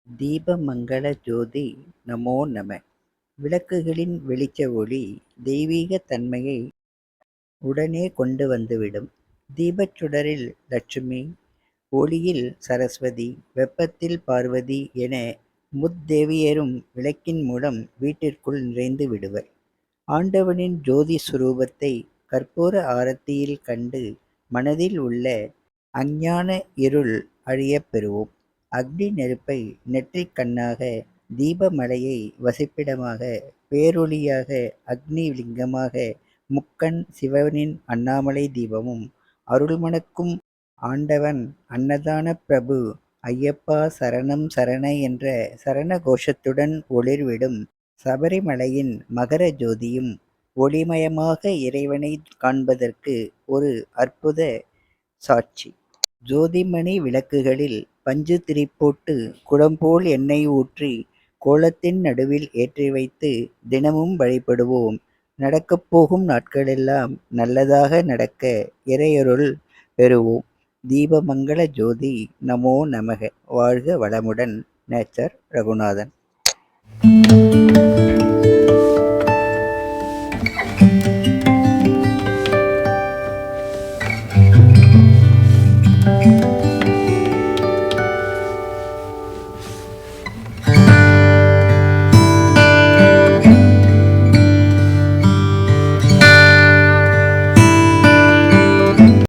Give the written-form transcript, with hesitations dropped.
தீபமங்கல ஜோதி நமோ நம. விளக்குகளின் வெளிச்ச ஒளி தெய்வீக தன்மையை உடனே கொண்டு வந்துவிடும். தீபச் சுடரில் லட்சுமி, ஒளியில் சரஸ்வதி, வெப்பத்தில் பார்வதி என முத்தேவியரும் விளக்கின் மூலம் வீட்டிற்குள் நிறைந்து விடுவர். ஆண்டவனின் ஜோதி சுரூபத்தை கற்பூர ஆரத்தியில் கண்டு மனதில் உள்ள அஞ்ஞான இருள் அழியப் பெறுவோம். அக்னி நெருப்பை நெற்றிக் கண்ணாக, தீபமலையை வசிப்பிடமாக, பேரொளியாக, அக்னி லிங்கமாக, முக்கண் சிவனின் அண்ணாமலை தீபமும், அருள்மணக்கும் ஆண்டவன் அன்னதான பிரபு ஐயப்பா சரணம் சரண என்ற சரண கோஷத்துடன் ஒளிர்விடும் சபரிமலையின் மகர ஜோதியும் ஒளிமயமாக இறைவனை காண்பதற்கு ஒரு அற்புத சாட்சி. ஜோதிமணி விளக்குகளில் பஞ்சு திரி போட்டு குடம்போல் எண்ணெய் ஊற்றி கோலத்தின் நடுவில் ஏற்றி வைத்து தினமும் வழிபடுவோம். நடக்கப் போகும் நாட்களெல்லாம் நல்லதாக நடக்க இறையருள் பெறுவோம். தீபமங்கல ஜோதி நமோ நமக. வாழ்க வளமுடன். நேச்சர் ரகுநாதன்.